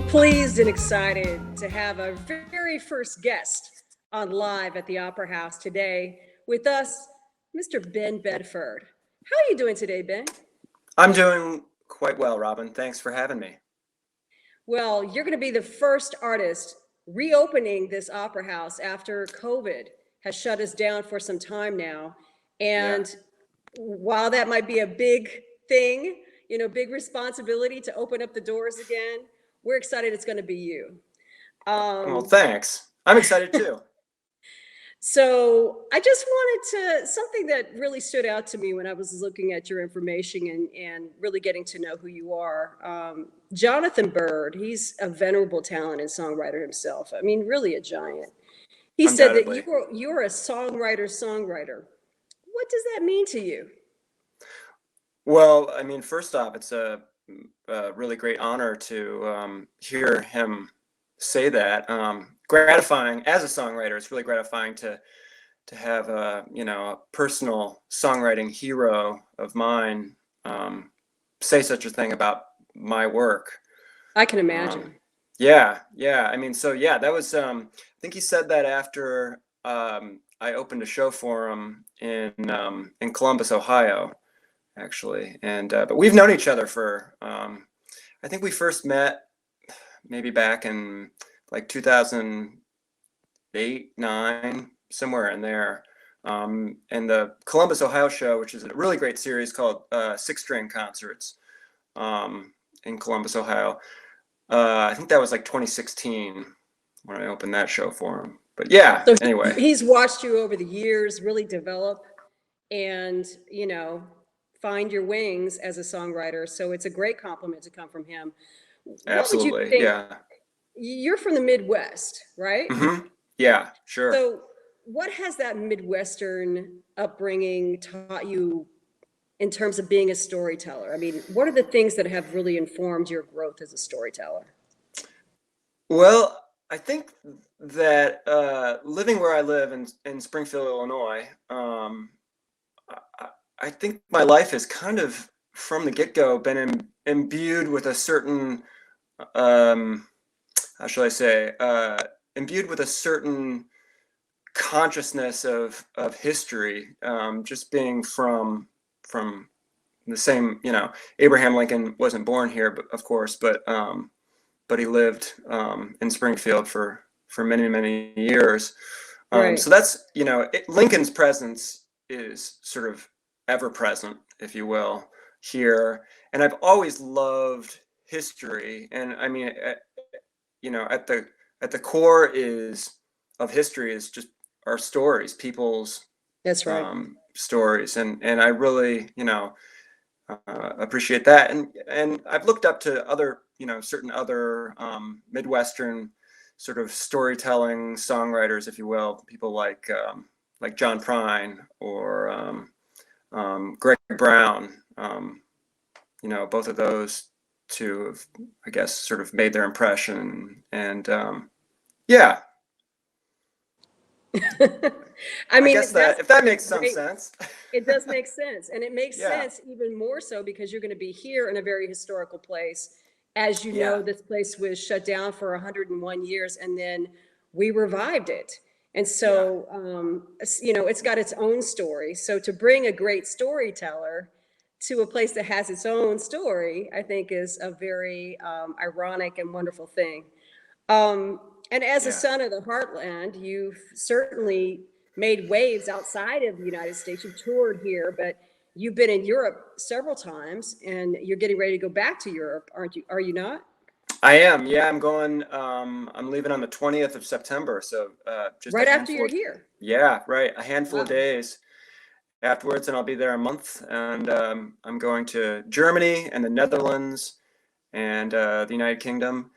We're pleased and excited to have our very first guest on Live at the Opera House today with us, Mr. Ben Bedford. How are you doing today, Ben? I'm doing quite well, Robin. Thanks for having me. Well, you're going to be the first artist reopening this opera house after COVID has shut us down for some time now. Yeah. And while that might be a big thing, big responsibility to open up the doors again, we're excited it's going to be you. Well, thanks. I'm excited too. So I just wanted something that really stood out to me when I was looking at your information and really getting to know who you are. Jonathan Bird, he's a venerable talent and songwriter himself. I mean, really a giant. He said that Undoubtedly. you're a songwriter. What does that mean to you? Well, I mean, first off, it's a really great honor to hear him say that. Gratifying as a songwriter, it's really gratifying to have a personal songwriting hero of mine say such a thing about my work. I can imagine. Yeah. I mean, so yeah, that was I think he said that after I opened a show for him in Columbus, Ohio, actually. And but we've known each other for I think we first met maybe back in like 2008, 9, somewhere in there. And the Columbus, Ohio show, which is a really great series called Six String Concerts in Columbus, Ohio. I think that was like 2016 when I opened that show for him. But yeah, So anyway. he's watched you over the years really develop and, find your wings as a songwriter. So it's a great compliment to come from him. What would you Absolutely. think? Yeah. You're from the Midwest, right? Yeah, sure. So what has that Midwestern upbringing taught you in terms of being a storyteller? I mean, what are the things that have really informed your growth as a storyteller? Well, I think that living where I live in Springfield, Illinois, I think my life has kind of from the get-go been imbued with a certain, how shall I say, imbued with a certain consciousness of history, just being from the same, Abraham Lincoln wasn't born here, but of course, but he lived in Springfield for many years. Right. So that's, Lincoln's presence is sort of ever present, if you will, here. And I've always loved history. And I mean, at the core of history is just our stories, people's That's right. stories. And I really, appreciate that. And I've looked up to other, certain other Midwestern sort of storytelling songwriters, if you will, people like John Prine or Greg Brown. Both of those two have, I guess, sort of made their impression. And yeah. I mean, guess that if that makes some sense. It does make sense. And it makes Yeah. sense even more so because you're going to be here in a very historical place. As you Yeah. know, this place was shut down for 101 years and then we revived it. And so, it's got its own story. So to bring a great storyteller to a place that has its own story, I think is a very ironic and wonderful thing. And as a Yeah. son of the heartland, you've certainly made waves outside of the United States. You've toured here, but you've been in Europe several times and you're getting ready to go back to Europe, aren't you? Are you not? I am. Yeah, I'm going. I'm leaving on the 20th of September. So just Right a after handful. you're here. Yeah, right. A handful of Wow. days afterwards, and I'll be there a month. And I'm going to Germany and the Netherlands and the United Kingdom.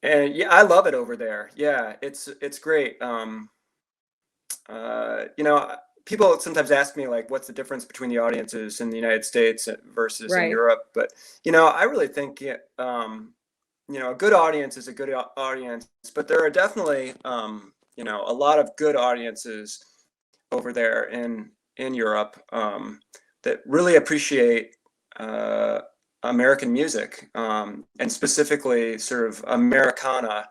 And yeah, I love it over there. Yeah, it's great. People sometimes ask me like, what's the difference between the audiences in the United States versus in Right. Europe? But I really think a good audience is a good audience, but there are definitely a lot of good audiences over there in Europe that really appreciate American music, and specifically sort of Americana,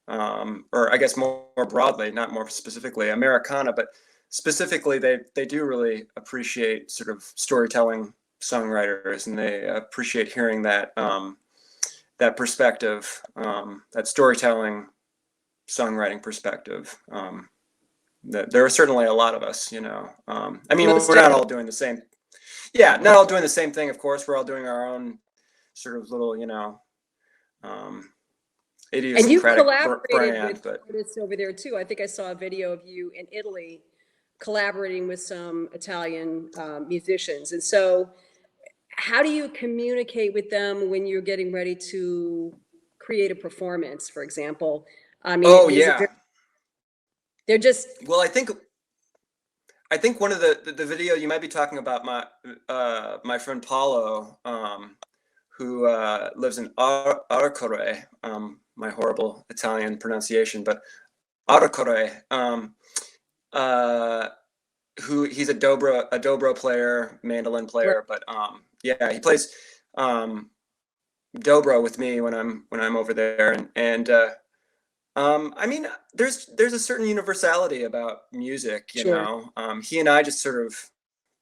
or I guess more broadly, not more specifically Americana, but specifically they do really appreciate sort of storytelling songwriters, and they appreciate hearing that that perspective, that storytelling songwriting perspective. That there are certainly a lot of us, you know. I mean, Most we're not definitely. all doing the same. Yeah, not all doing the same thing, of course. We're all doing our own sort of little, you know, um, And you've idiosyncratic collaborated brand. with But artists over there too. I think I saw a video of you in Italy collaborating with some Italian musicians. And so, how do you communicate with them when you're getting ready to create a performance, for example? I mean, oh is it yeah, they're just well, I think one of the video you might be talking about, my friend Paulo, who lives in Arcore, my horrible Italian pronunciation, but Arcore, uh, who he's a dobro player, mandolin right, player, but yeah, he plays um, dobro with me when I'm over there, and I mean, there's a certain universality about music, you sure. know. He and I just sort of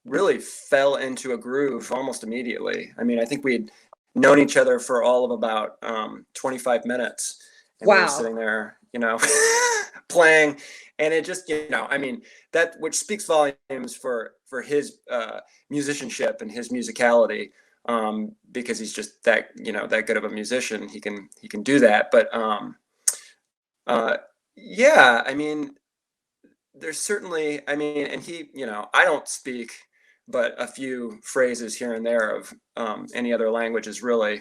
really fell into a groove almost immediately. I mean, I think we'd known each other for all of about 25 minutes, and we were Wow. sitting there, you know, playing, and it just, you know, I mean, that which speaks volumes for his musicianship and his musicality, because he's just that, you know, that good of a musician. He can do that, but uh, yeah, I mean, there's certainly, I mean, and he, you know, I don't speak but a few phrases here and there of any other languages really,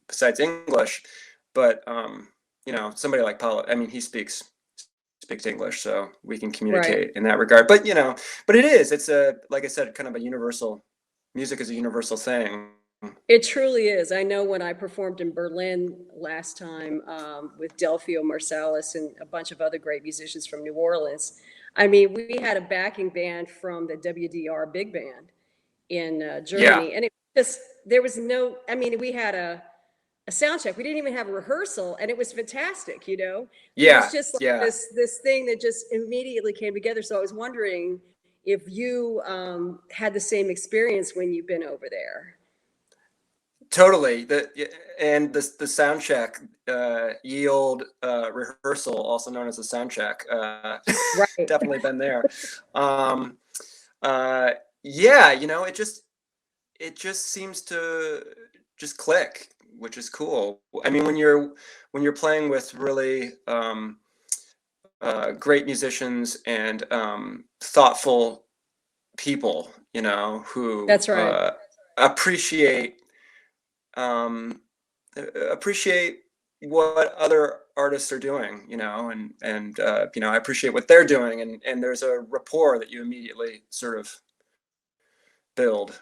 besides English. But you know, somebody like Paolo, I mean, he speaks English, so we can Right. communicate in that regard. But you know, but it's a, like I said, kind of a universal. Music is a universal thing. It truly is. I know when I performed in Berlin last time with Delphi Marsalis and a bunch of other great musicians from New Orleans. I mean, we had a backing band from the WDR big band in Yeah, Germany, and it just there was no. I mean, we had a sound check. We didn't even have a rehearsal, and it was fantastic. You know, it was yeah, just like yeah. this thing that just immediately came together. So I was wondering if you had the same experience when you've been over there. Totally. The sound check, ye old rehearsal, also known as the sound check, Right. definitely been there. Um, uh, yeah, you know, it just seems to just click, which is cool. I mean, when you're playing with really great musicians and thoughtful people, you know, who That's right. appreciate um, appreciate what other artists are doing, you know, and you know, I appreciate what they're doing, and there's a rapport that you immediately sort of build,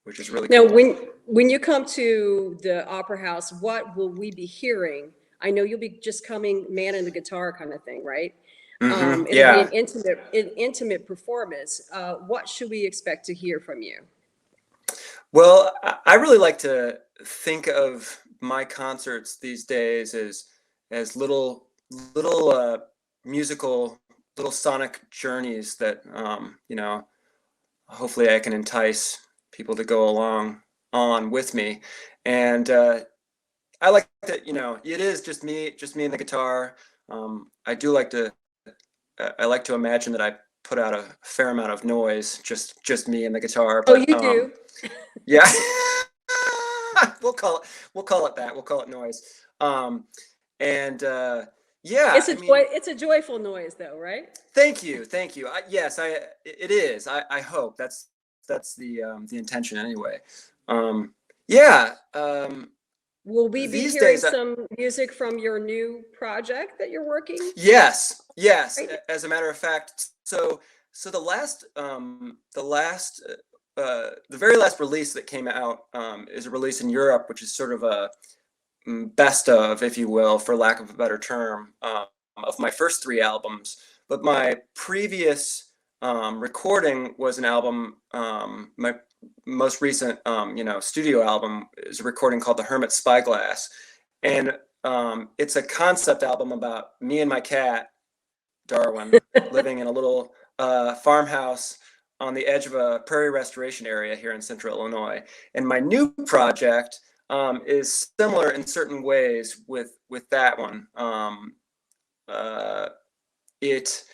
which is really Now, cool. when you come to the Opera House, what will we be hearing? I know you'll be just coming man and the guitar kind of thing, right? It'll be Yeah. an intimate performance. What should we expect to hear from you? Well, I really like to think of my concerts these days as little musical, little sonic journeys that you know, hopefully I can entice people to go along on with me. And I like that, you know, it is just me and the guitar. I do like to, I like to imagine that I put out a fair amount of noise, just me and the guitar. Oh, But you do. yeah, we'll call it that. We'll call it noise. Um, and yeah, I mean, It's a joyful noise, though, right? thank you. Yes, it is. I hope that's the intention anyway. Um, yeah. Will we be These hearing days, some music from your new project that you're working? yes, yes. Right. As a matter of fact, so the very last release that came out is a release in Europe, which is sort of a best of, if you will, for lack of a better term, of my first three albums. But my previous recording was an album. My most recent, studio album is a recording called The Hermit Spyglass. And it's a concept album about me and my cat, Darwin, living in a little farmhouse on the edge of a prairie restoration area here in central Illinois. And my new project is similar in certain ways with that one. It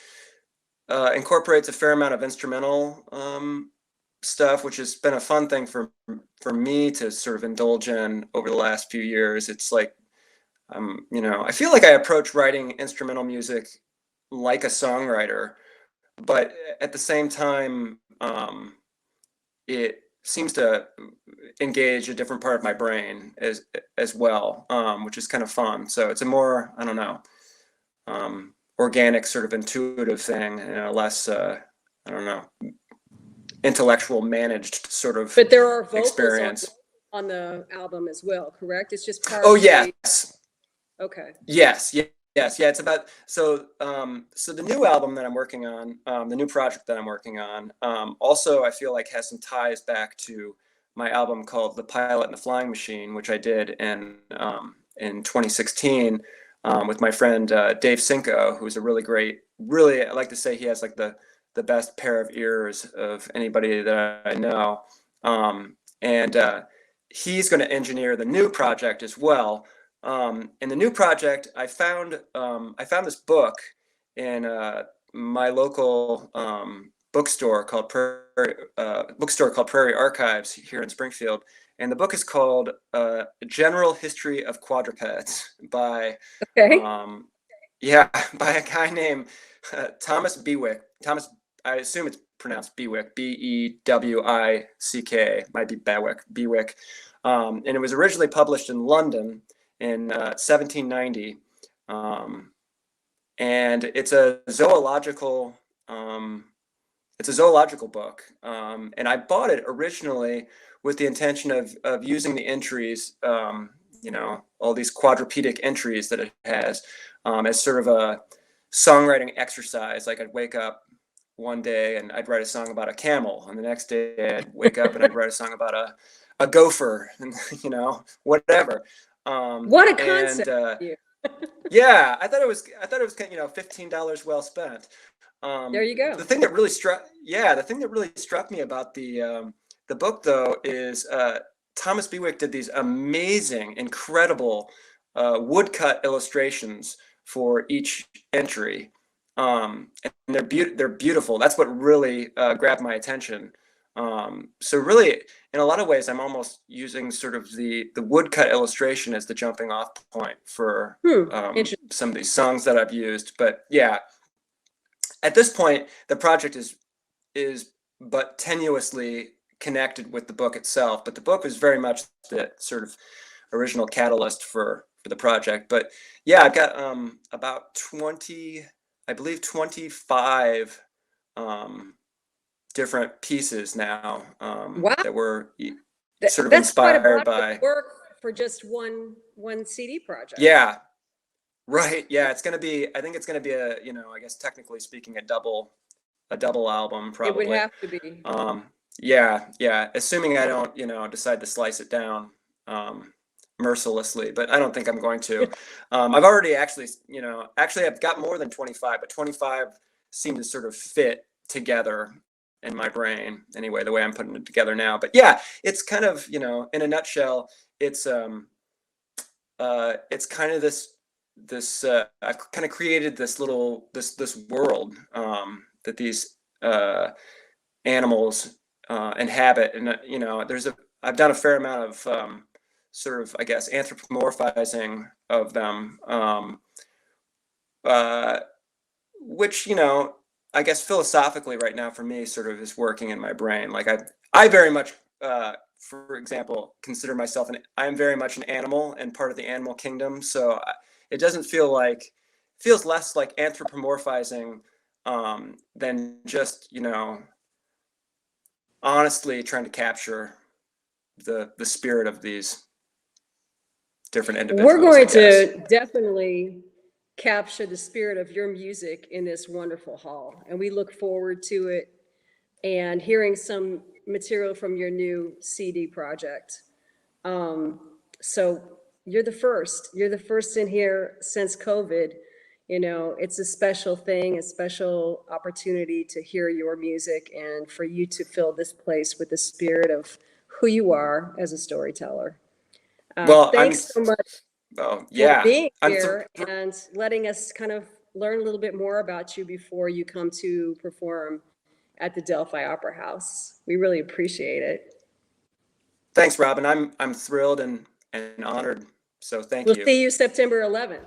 incorporates a fair amount of instrumental stuff, which has been a fun thing for me to sort of indulge in over the last few years. It's like, I feel like I approach writing instrumental music like a songwriter, but at the same time, it seems to engage a different part of my brain as well, which is kind of fun. So it's a more, I don't know, organic, sort of intuitive thing, and a less, intellectual managed sort of But there are vocals experience on the album as well, correct? It's just part. Oh, yes. Okay. Yes. Yeah. It's about, so the new album that I'm working on, the new project that I'm working on, also I feel like has some ties back to my album called The Pilot and the Flying Machine, which I did in 2016 with my friend Dave Cinco, who's a really great, I like to say he has like the best pair of ears of anybody that I know. And he's going to engineer the new project as well. In the new project, I found this book in my local bookstore called Prairie Archives here in Springfield, and the book is called General History of Quadrupeds by by a guy named Thomas Bewick. I assume it's pronounced Bewick, Bewick, might be Bewick. And it was originally published in London in 1790, and it's a zoological book, and I bought it originally with the intention of using the entries, all these quadrupedic entries that it has, as sort of a songwriting exercise. Like I'd wake up one day and I'd write a song about a camel, and the next day I'd wake up and I'd write a song about a gopher, and whatever. What a concept! Yeah, I thought it was $15 well spent. There you go. The thing that really struck me about the book, though, is Thomas Bewick did these amazing, incredible woodcut illustrations for each entry, and they're beautiful. That's what really grabbed my attention. So really, in a lot of ways, I'm almost using sort of the woodcut illustration as the jumping off point for some of these songs that I've used. But yeah, at this point, the project is but tenuously connected with the book itself. But the book was very much the sort of original catalyst for the project. But yeah, I've got about 25 different pieces now that were sort of inspired by work for just one CD project. Yeah, right. Yeah, I think it's gonna be I guess technically speaking, a double album, probably. It would have to be. Yeah. Assuming I don't, decide to slice it down mercilessly, but I don't think I'm going to. I've already actually I've got more than 25, but 25 seem to sort of fit together in my brain anyway, the way I'm putting it together now. But yeah, it's kind of, in a nutshell, it's kind of this I've kind of created this little this world that these animals inhabit, and I've done a fair amount of sort of, I guess, anthropomorphizing of them, which I guess philosophically right now for me sort of is working in my brain. Like I very much, for example, consider myself I'm very much an animal and part of the animal kingdom. So it doesn't feels less like anthropomorphizing than just, honestly trying to capture the spirit of these different individuals. We're going to definitely capture the spirit of your music in this wonderful hall. And we look forward to it and hearing some material from your new CD project. So you're the first. You're the first in here since COVID. You know, it's a special thing, a special opportunity to hear your music and for you to fill this place with the spirit of who you are as a storyteller. Well, Thanks so much oh for yeah, being here and letting us kind of learn a little bit more about you before you come to perform at the Delphi Opera House. We really appreciate it. thanks, Robin. I'm thrilled and honored. So thank We'll you. see you September 11th.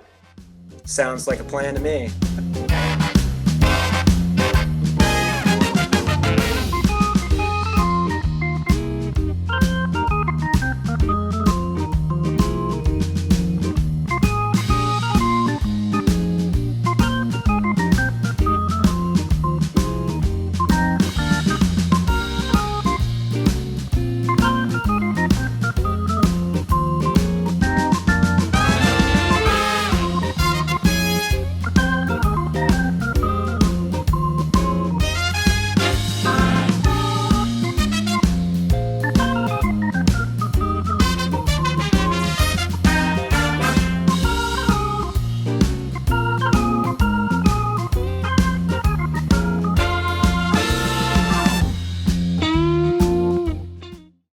Sounds like a plan to me.